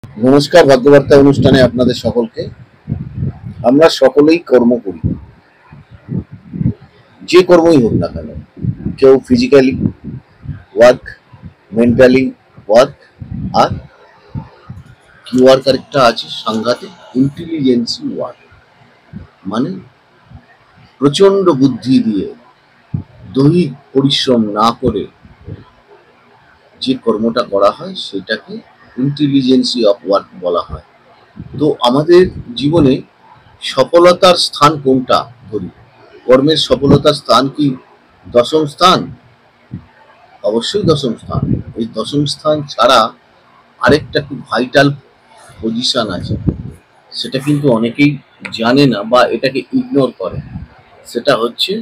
নমস্কার, ভাগ্যবার্তা অনুষ্ঠানে আপনাদের সকলকে। আমরা সকলেই কর্ম করি, যে কর্মই হোক না কেন। কেউ ফিজিক্যালি ওয়ার্ক, মেন্টালি ওয়ার্ক, আর কি ওয়ার্ক আরেকটা আছে সাংঘাতিক, ইন্টেলিজেন্সি ওয়ার্ক। মানে প্রচন্ড বুদ্ধি দিয়ে দৈহিক পরিশ্রম না করে যে কর্মটা করা হয় সেটাকে ইন্টেলিজেন্সি অফ ওয়ার্ক বলা হয়। তো আমাদের জীবনে সফলতার স্থান কোনটা ধরি? কর্মের সফলতার স্থান কি দশম স্থান? অবশ্যই দশম স্থান। এই দশম স্থান ছাড়া আরেকটা খুব ভাইটাল পজিশন আছে, সেটা কিন্তু অনেকেই জানে না বা এটাকে ইগনোর করে। সেটা হচ্ছে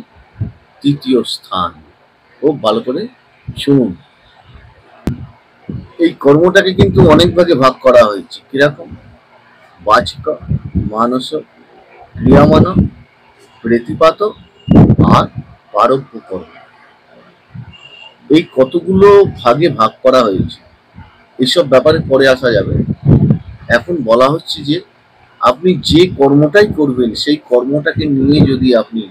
তৃতীয় স্থান। খুব ভালো করে শুনুন। এই কর্মটাকে কিন্তু অনেক ভাগে ভাগ করা হয়েছে। কিরকম? বাচিক, মানস, ক্রিয়ামান, প্রতিপাত আর পারব্য কর্ম। এই কতগুলো ভাগে ভাগ করা হয়েছে, এসব ব্যাপারে পরে আসা যাবে। এখন বলা হচ্ছে যে আপনি যে কর্মটাই করবেন সেই কর্মটাকে নিয়ে যদি আপনি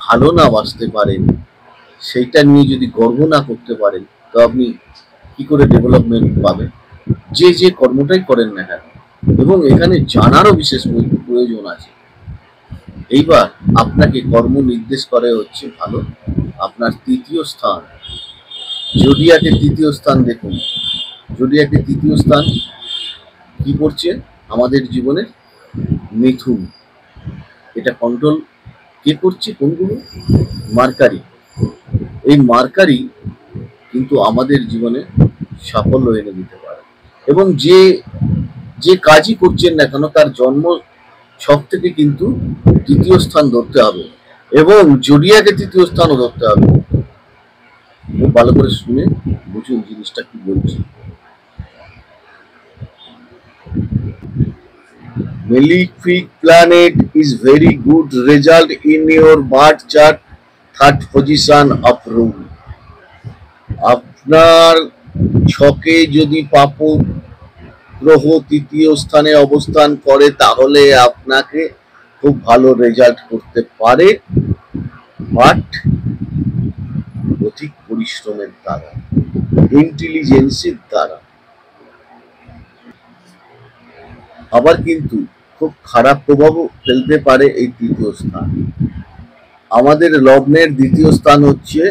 ভালো না বাঁচতে পারেন, সেইটা নিয়ে যদি গর্ব না করতে পারেন, তো আপনি কি করে ডেভেলপমেন্ট পাবেন? যে যে কর্মটাই করেন না কেন। এবং এখানে জানারও বিশেষ প্রয়োজন আছে। এইবার আপনাকে কর্ম নির্দেশ করে হচ্ছে ভালো আপনার তৃতীয় স্থান। জোডিয়াকের তৃতীয় স্থান দেখুন। জোডিয়াকের তৃতীয় স্থান কি করছে আমাদের জীবনে? মিথুন। এটা কন্ট্রোল কে করছে? কোনগুলো? মার্কারি। এই মার্কারি কিন্তু আমাদের জীবনে সাফল্য এনে দিতে পারে। এবং যে যে কাজই করছেন না কেন তার জন্ম ছক থেকে কিন্তু তৃতীয় স্থান ধরতে হবে এবং জোডিয়াকে তৃতীয় স্থানও ধরতে হবে। খুব ভালো করে শুনে বুঝুন জিনিসটা কি বলছি। Malefic planet is very good result in your birth chart, third position of rule. আপনার ছকে যদি পাপ গ্রহ তৃতীয় স্থানে অবস্থান করে তাহলে আপনাকে খুব ভালো রেজাল্ট করতে পারে, বাট অধিক পরিশ্রমের দ্বারা, ইন্টেলিজেন্সির দ্বারা। আবার কিন্তু খুব খারাপ প্রভাবও ফেলতে পারে এই তৃতীয় স্থান। আমাদের লগ্নের দ্বিতীয় স্থান হচ্ছে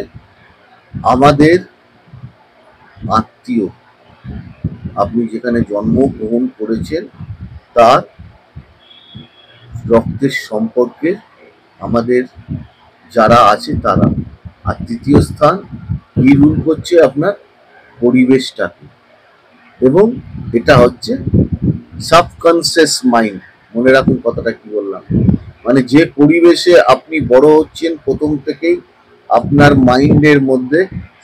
আমাদের আত্মীয়। আপনি যেখানে জন্মগ্রহণ করেছেন তার রক্তের সম্পর্কে আমাদের যারা আছে তারা। আর তৃতীয় স্থান কি রুল করছে? আপনার পরিবেশটাকে। এবং এটা হচ্ছে সাবকনসিয়াস মাইন্ড। মনে রাখুন কথাটা কি বললাম। মানে যে পরিবেশে আপনি বড় হচ্ছেন প্রথম থেকেই আপনার মাইন্ডের মধ্যে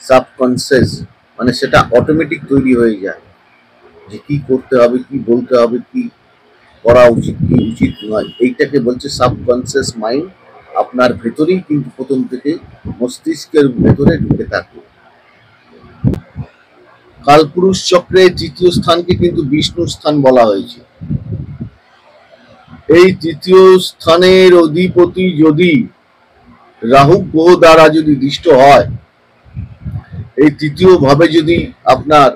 সাবকনসিয়াস, মানে সেটা অটোমেটিক তৈরি হয়ে যায় যে কি করতে হবে, কি বলতে হবে, কি করা উচিত, কি উচিত নয়। এইটাকে বলছে সাবকনসিয়াস মাইন্ড। আপনার ভেতরেই কিন্তু প্রথম থেকে মস্তিষ্কের ভেতরে ঢুকে থাকে। কালপুরুষ চক্রে তৃতীয় স্থানকে কিন্তু বিষ্ণু স্থান বলা হয়েছে। এই তৃতীয় স্থানের অধিপতি যদি রাহু গ্রহ দ্বারা যদি দৃষ্ট হয়, এই তৃতীয় ভাবে যদি আপনার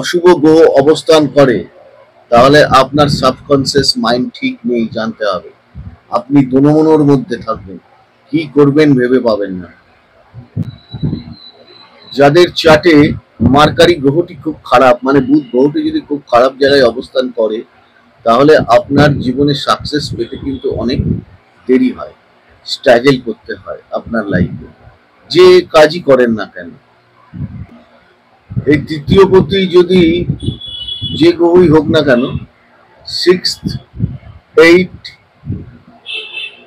অশুভ গ্রহ অবস্থান করে, তাহলে আপনার সাবকনসিয়াস মাইন্ড ঠিক নেই, জানতে হবে। আপনি দোনমনোর মধ্যে থাকবেন, কি করবেন ভেবে পাবেন না। যাদের চার্টে মার্কারি গ্রহটি খুব খারাপ, মানে বুধ গ্রহটি যদি খুব খারাপ জায়গায় অবস্থান করে, তাহলে আপনার জীবনে সাকসেস পেতে কিন্তু অনেক দেরি হয়, স্ট্রাগল করতে হয় আপনার লাইফে, যে কাজই করেন না কেন। এই তৃতীয় পতি যদি যে গ্রহই হোক না কেন, 6th, 8,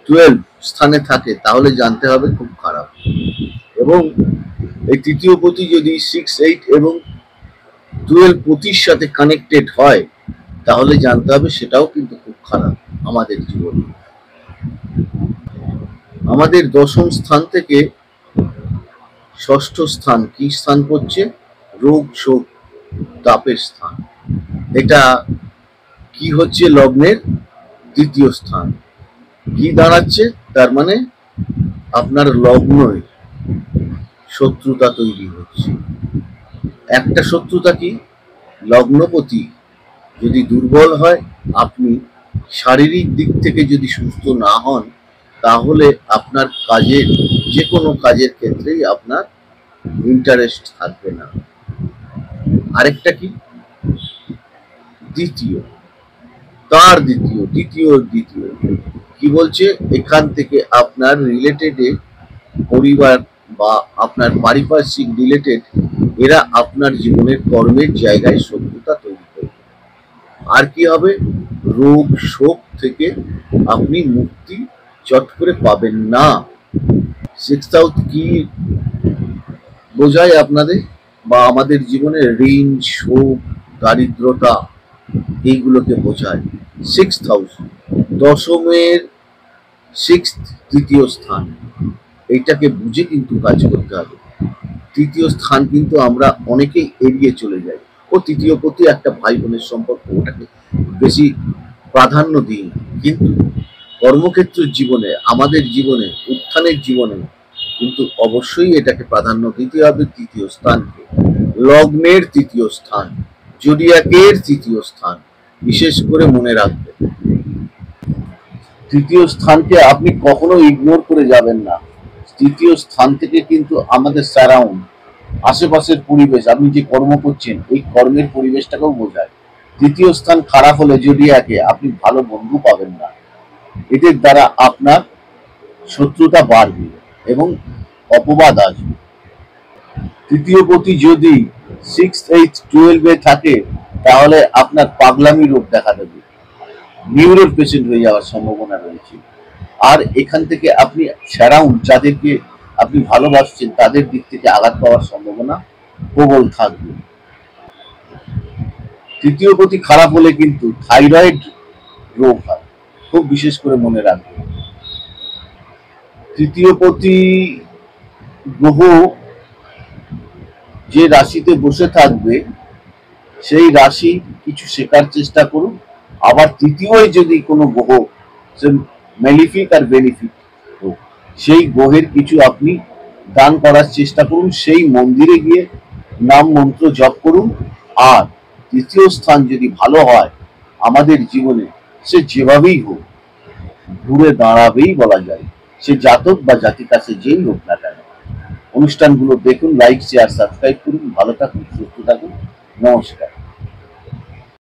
12 স্থানে থাকে, তাহলে জানতে হবে খুব খারাপ। এবং এই তৃতীয় পতি যদি 6, 8 এবং 12 পতির সাথে কানেক্টেড হয়, তাহলে জানতে হবে সেটাও কিন্তু খুব খারাপ আমাদের জীবনে। আমাদের দশম স্থান থেকে ষষ্ঠ স্থান কি স্থান করছে? রোগ শোক তাপের স্থান। এটা কি হচ্ছে? লগ্নের তৃতীয় স্থান। কি দাঁড়াচ্ছে? তার মানে আপনার লগ্নই শত্রুতা তৈরি হচ্ছে। একটা শত্রুতা কি? লগ্নপতি যদি দুর্বল হয়, আপনি শারীরিক দিক থেকে যদি সুস্থ না হন, তাহলে আপনার কাজের, যে কোনো কাজের ক্ষেত্রেই আপনার ইন্টারেস্ট থাকবে না। আরেকটা কি? দ্বিতীয়, তার দ্বিতীয় দ্বিতীয় দ্বিতীয় কি বলছে? এখান থেকে আপনার রিলেটেডে, পরিবার বা আপনার পারিপার্শ্বিক রিলেটেড, এরা আপনার জীবনের কর্মের জায়গায় শত্রুতা তৈরি করবে। আর কি হবে? রোগ শোক থেকে আপনি মুক্তি চট করে পাবেন না। সিক্স হাউস কি বোঝায় আপনাদের বা আমাদের জীবনে? ঋণ, শোক, দারিদ্রতা, এইগুলোকে বোঝায় সিক্স হাউস। দশমের সিক্স, তৃতীয় স্থান। এইটাকে বুঝে কিন্তু কাজ করতে হবে। তৃতীয় স্থান কিন্তু আমরা অনেকেই এড়িয়ে চলে যাই। ও তৃতীয় প্রতি একটা ভাই বোনের সম্পর্ক, ওটাকে বেশি প্রাধান্য দিই না। কিন্তু কর্মক্ষেত্রের জীবনে, আমাদের জীবনে, উত্থানের জীবনে কিন্তু অবশ্যই এটাকে প্রাধান্য দিতে হবে। তৃতীয় স্থানকে, লগ্নের তৃতীয় স্থান, জোডিয়াকের তৃতীয় স্থান, বিশেষ করে মনে রাখবেন। তৃতীয় স্থানকে আপনি কখনো ইগনোর করে যাবেন না। তৃতীয় স্থান থেকে কিন্তু আমাদের সারাউন্ড, আশেপাশের পরিবেশ, আপনি যে কর্ম করছেন ওই কর্মের পরিবেশটাকেও বোঝায়। তৃতীয় স্থান খারাপ হলে জোডিয়াকে, আপনি ভালো বন্ধু পাবেন না। এদের দ্বারা আপনার শত্রুতা বাড়বে এবং অপবাদ আসবে। তৃতীয় পতি যদি 6, 8, 12 থাকে, তাহলে আপনার পাগলামি রোগ দেখা দেবে, নিউরোর পেশেন্ট হয়ে যাওয়ার সম্ভাবনা রয়েছে। আর এখান থেকে আপনি সারাউন্ড, যাদেরকে আপনি ভালোবাসছেন তাদের দিক থেকে আঘাত পাওয়ার সম্ভাবনা প্রবল থাকবে। তৃতীয় পতি খারাপ হলে কিন্তু থাইরয়েড রোগ হয়, খুব বিশেষ করে মনে রাখবেন। তৃতীয় পতি গ্রহ যে রাশিতে বসে থাকবে, সেই রাশি কিছু শেখার চেষ্টা করুন। আবার তৃতীয় যদি কোনো গ্রহ, সে ম্যালিফিক আর বেনিফিক, সেই গ্রহের কিছু আপনি দান করার চেষ্টা করুন। সেই মন্দিরে গিয়ে নাম মন্ত্র জপ করুন। আর তৃতীয় স্থান যদি ভালো হয় আমাদের জীবনে, সে যেভাবেই হোক ঘুরে দাঁড়াবেই বলা যায়, সে জাতক বা জাতিকা, সে যেই হোক না কেন। অনুষ্ঠানগুলো দেখুন, লাইক, শেয়ার, সাবস্ক্রাইব করুন। ভালো থাকুন, সুস্থ থাকুন। নমস্কার।